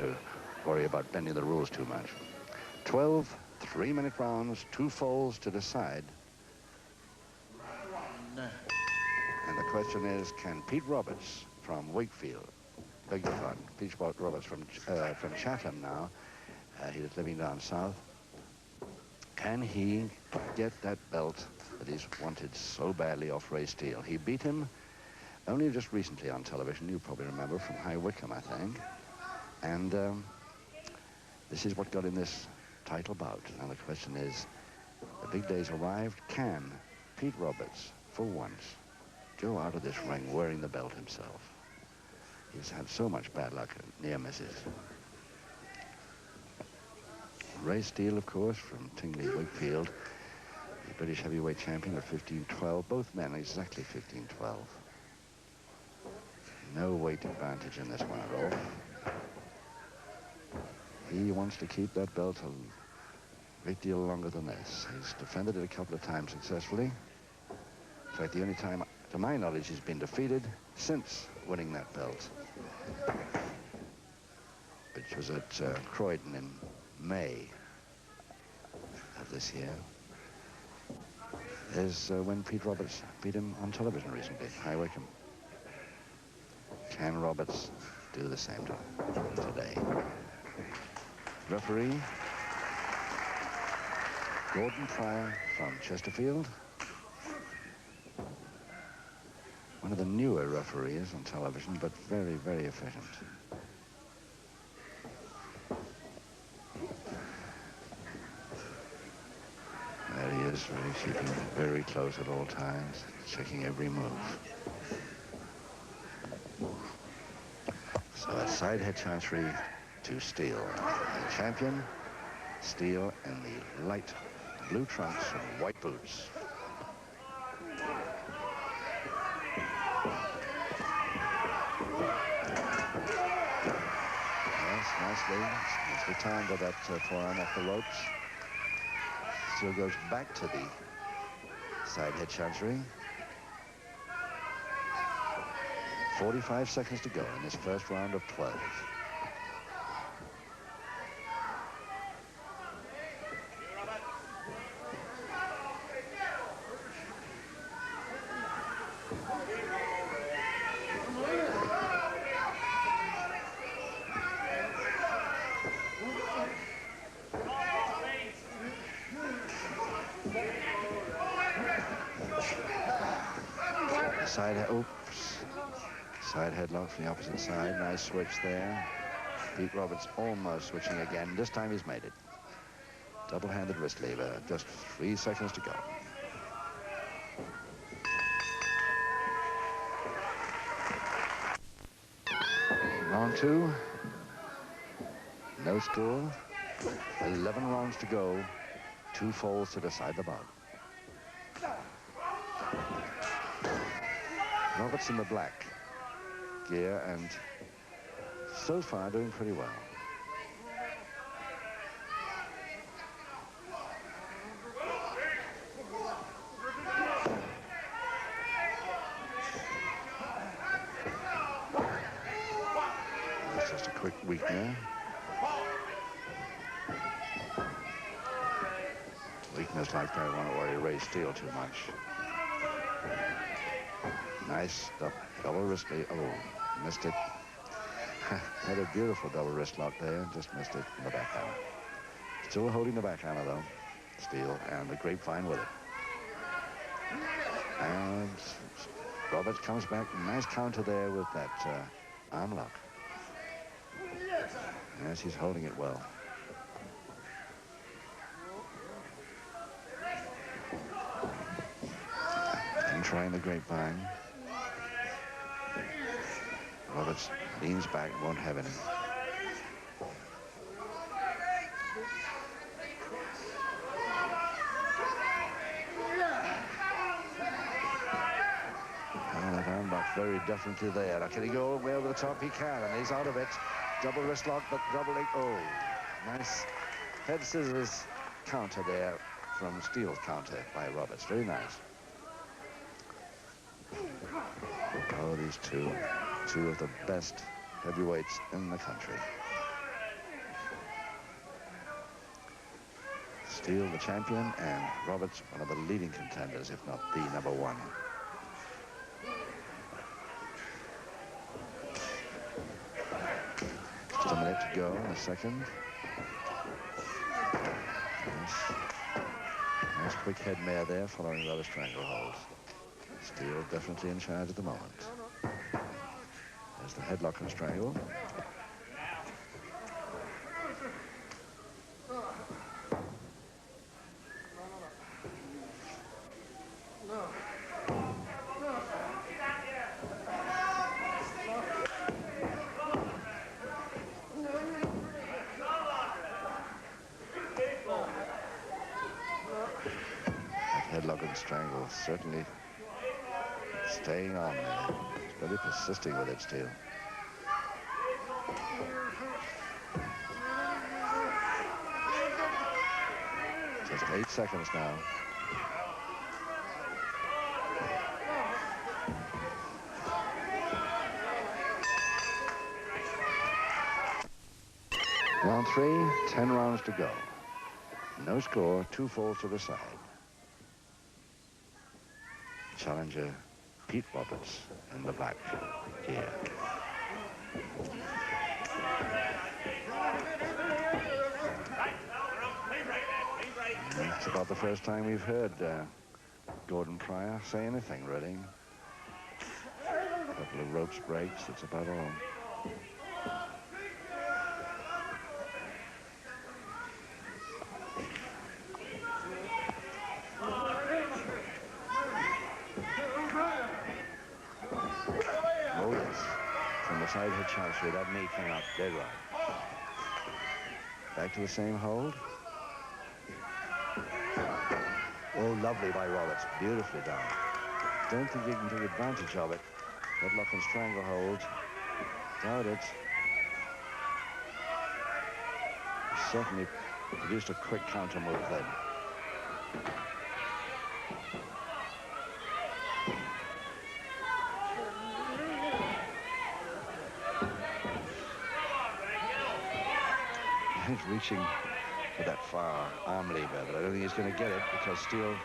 to worry about bending the rules too much. 12 3-minute rounds, 2 falls to decide. And the question is, can Pete Roberts from Wakefield, beg your pardon, Pete Roberts from Chatham now, he's living down south, can he get that belt that he's wanted so badly off Ray Steele? He beat him only just recently on television, you probably remember, from High Wycombe, I think. And this is what got him this title bout. Now the question is, the big day's arrived. Can Pete Roberts, for once, go out of this ring wearing the belt himself? He's had so much bad luck and near misses. Ray Steele, of course, from Tingley Wakefield, the British heavyweight champion at 15-12. Both men exactly 15-12. No weight advantage in this one at all. He wants to keep that belt a great deal longer than this. He's defended it a couple of times successfully. In fact, the only time, to my knowledge, he's been defeated since winning that belt, which was at Croydon in May of this year, is when Pete Roberts beat him on television recently, High Wycombe. Can Roberts do the same today? Referee, Gordon Pryor from Chesterfield. One of the newer referees on television, but very, very efficient. There he is, really keeping very close at all times, checking every move. So a side head chancery to Steele. The champion, Steele, in the light blue trunks and white boots. Yes, nicely timed with that forearm off the ropes. Steele goes back to the side head chancery. 45 seconds to go in this first round of 12. Side headlock from the opposite side. Nice switch there. Pete Roberts almost switching again. This time he's made it. Double-handed wrist lever. Just 3 seconds to go. Round 2. No score. 11 rounds to go. 2 falls to decide the bout. Roberts in the black gear and so far doing pretty well. That's just a quick weakener. Weakness like that won't worry Ray Steele too much. Nice double wrist. Oh, missed it. Had a beautiful double wrist lock there. Just missed it in the backhammer. Still holding the backhammer though, Steele, and the grapevine with it. And Roberts comes back. Nice counter there with that arm lock. Yes, he's holding it well. And trying the grapevine. Roberts leans back, won't have any. And that armlock very definitely there. Now, can he go all the way over the top? He can, and he's out of it. Double wrist lock, but double leg. Oh, nice head scissors counter there from Steele's counter by Roberts. Very nice. Oh, these two of the best heavyweights in the country. Steele, the champion, and Roberts, one of the leading contenders, if not the number one. Just a minute to go in the second. Nice quick head mare there, following the other stranglehold. Steele definitely in charge at the moment. There's the headlock and strangle. Headlock and strangle, certainly staying on there. He's really persisting with it, Steele. Just 8 seconds now. Round 3, 10 rounds to go. No score, 2 falls to the side. Challenger Pete Roberts in the black here. It's about the first time we've heard Gordon Pryor say anything, really. A couple of ropes breaks, that's about all. Side head chancery, that knee came out dead right. Back to the same hold. Oh, lovely by Roberts. Beautifully done. Don't think you can take advantage of it. Headlock and stranglehold. Doubt it. Certainly produced a quick counter move then. He's reaching for that far arm lever, but I don't think he's going to get it because Steele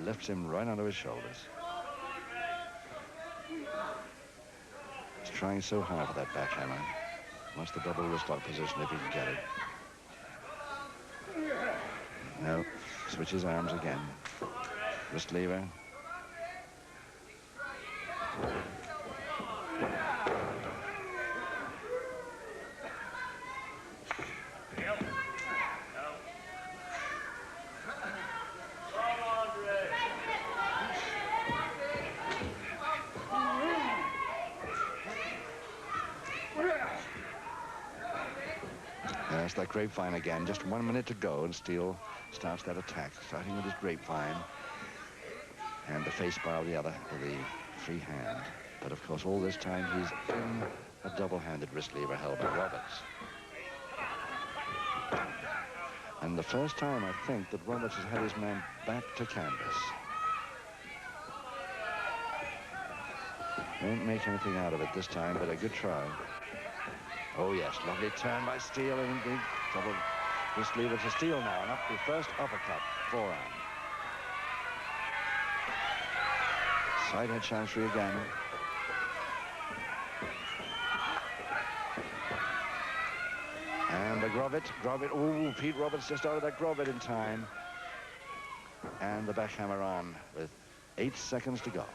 lifts him right onto his shoulders. He's trying so hard for that backhammer. Wants the double wrist lock position if he can get it. No, switches arms again. Wrist lever. There's that grapevine again. Just 1 minute to go, and Steele starts that attack, starting with his grapevine and the face bar of the other with the free hand. But of course, all this time he's in a double-handed wrist lever held by Roberts. And the first time, I think, that Roberts has had his man back to canvas. Won't make anything out of it this time, but a good try. Oh, yes, lovely turn by Steele, and big double wrist lever to Steele now, and up the first uppercut, forearm. Side head chancery again. And the Grobit, oh, Pete Roberts just out of that Grobit in time. And the backhammer on with 8 seconds to go.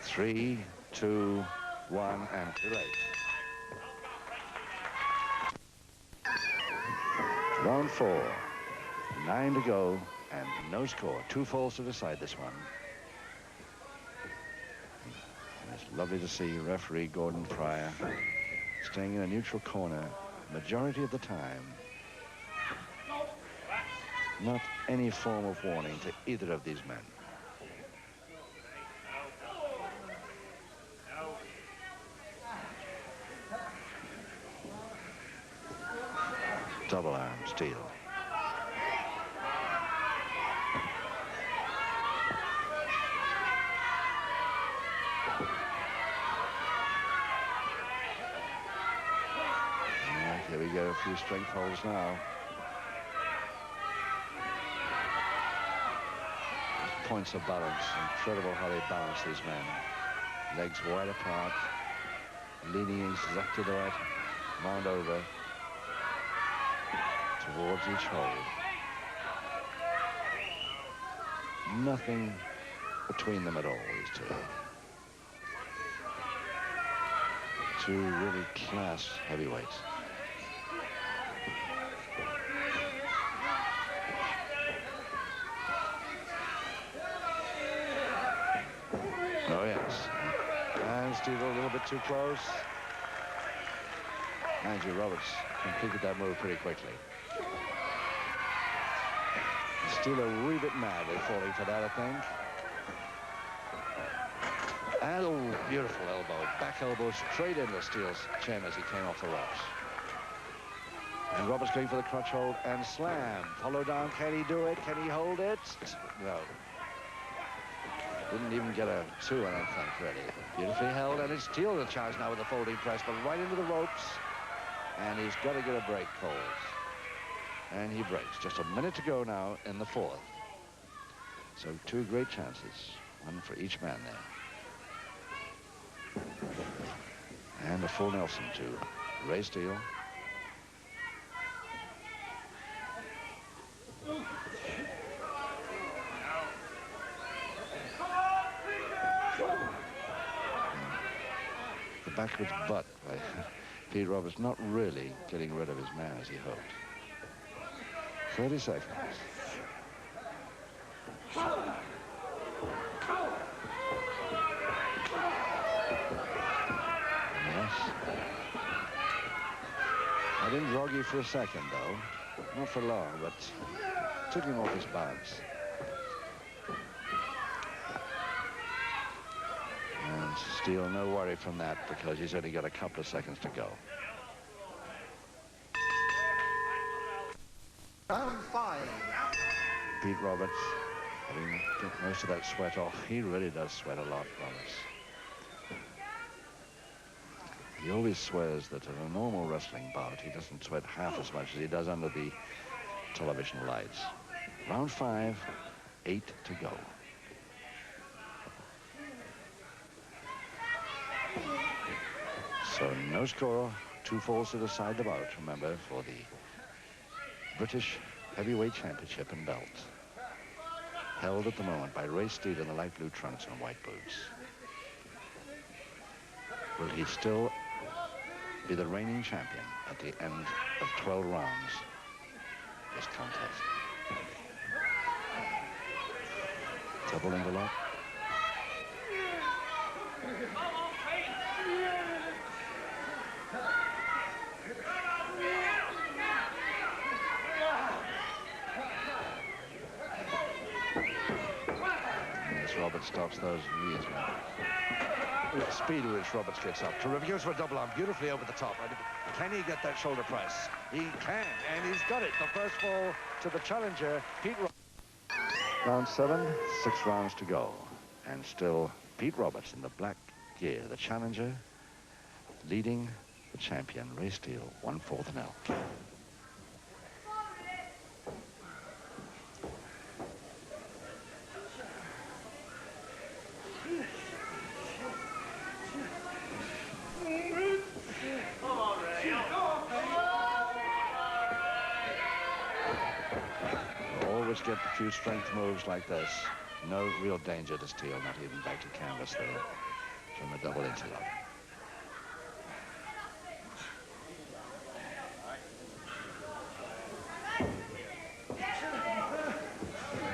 3, 2, 1, and too late. Round 4, 9 to go, and no score. 2 falls to decide this one. And it's lovely to see referee Gordon Pryor staying in a neutral corner majority of the time. Not any form of warning to either of these men. Double arm, Steele. Here we go, a few strength holds now. Points of balance. Incredible how they balance these men. Legs wide apart. Leaning exactly the right amount over towards each hold. Nothing between them at all, these two. Two really class heavyweights. Oh, yes. And Steele a little bit too close. Andrew Roberts completed that move pretty quickly. Steele a wee bit mad with falling for that, I think. And oh, beautiful elbow. Back elbow straight into Steele's chin as he came off the ropes. And Roberts going for the crutch hold and slam. Follow down. Can he do it? Can he hold it? No. Didn't even get a two, I don't think, really. Beautifully held, and it's Steele the chance now with the folding press, but right into the ropes. And he's got to get a break called. And he breaks. Just a minute to go now in the fourth. So two great chances. One for each man there. And a full Nelson to Ray Steele. The backwards butt by Pete Roberts, not really getting rid of his man as he hoped. 30 seconds. Yes. I didn't groggy for a second, though. Not for long, but took him off his balance. And Steele, no worry from that, because he's only got a couple of seconds to go. Round 5. Pete Roberts having get most of that sweat off. He really does sweat a lot, Roberts. He always swears that in a normal wrestling bout, he doesn't sweat half as much as he does under the television lights. Round 5, 8 to go. So no score, 2 falls to decide the bout, remember, for the British Heavyweight Championship and belt. Held at the moment by Ray Steele in the light blue trunks and white boots. Will he still be the reigning champion at the end of 12 rounds this contest? Double envelope. Roberts stops those knees now. The speed with which Roberts gets up. Terrific. Goes for a double arm. Beautifully over the top. Can he get that shoulder press? He can, and he's got it. The first fall to the challenger, Pete Roberts. Round 7, 6 rounds to go. And still Pete Roberts in the black gear, the challenger, leading the champion, Ray Steele, 1/4 an L. Always get a few strength moves like this. No real danger to Steele, not even back to canvas there from a double interlock.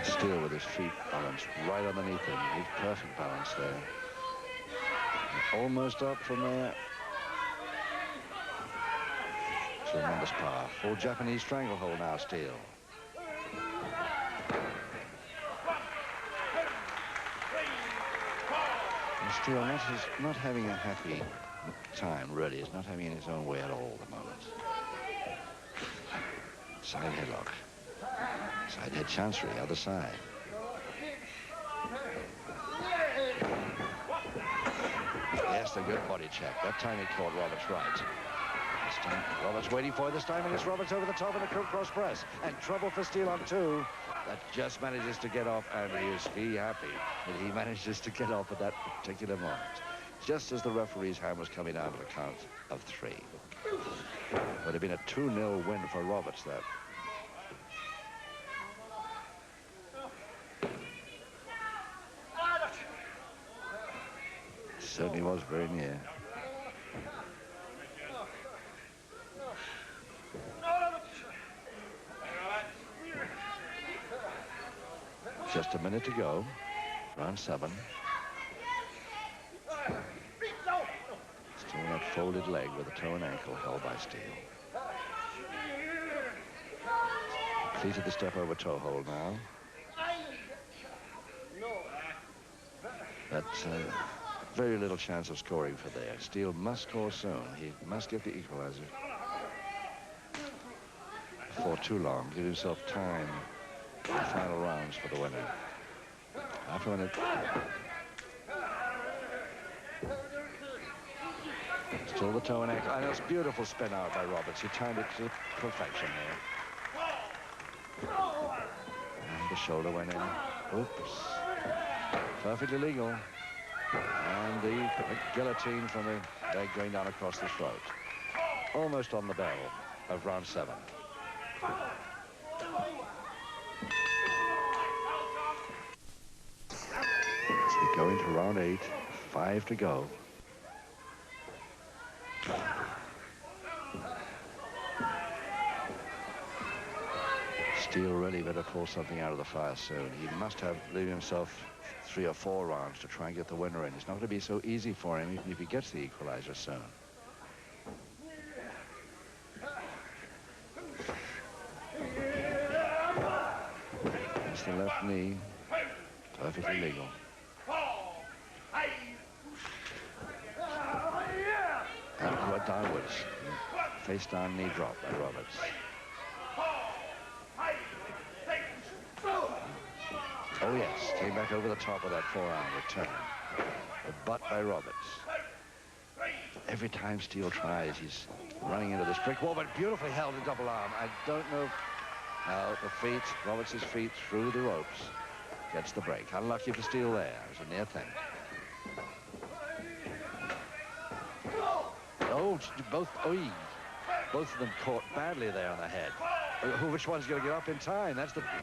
Steele with his feet balanced right underneath him. He's perfect balance there. And almost up from there. Tremendous power. Full Japanese stranglehold now, Steele. Steele not having a happy time, really. He's not having it his own way at all at the moment. Side headlock. Side head chancery, other side. Yes, the good body check. That time he caught Roberts right. Time. Roberts waiting for it this time, and it's Roberts over the top of the cross press. And trouble for Steele on 2. That just manages to get off, and he is happy that he manages to get off at that particular moment. Just as the referee's hand was coming out of the count of 3. Would have been a 2-0 win for Roberts there. Certainly was very near. Just a minute to go. Round 7. Still that folded leg with a toe and ankle held by Steele. Completed the step over toe hold now. But very little chance of scoring for there. Steele must score soon. He must get the equalizer before too long. Give himself time in the final rounds for the winner. Half a minute. Still the toe and ankle. And it's beautiful spin out by Roberts. He timed it to perfection there. And the shoulder went in. Oops. Perfectly legal. And the guillotine from the leg going down across the throat. Almost on the bell of round 7. As we go into round 8, 5 to go. Steele really better pull something out of the fire soon. He must have leave himself 3 or 4 rounds to try and get the winner in. It's not going to be so easy for him even if he gets the equalizer soon. It's the left knee. Perfectly legal. And downwards. Face down knee drop by Roberts. Oh yes, came back over the top of that forearm return. The butt by Roberts. Every time Steele tries, he's running into this brick wall, but beautifully held in double arm. I don't know. Now the feet, Roberts' feet through the ropes. Gets the break. Unlucky for Steele there. It was a near thing. Oh, both of them caught badly there on the head. Which one's going to get up in time? That's the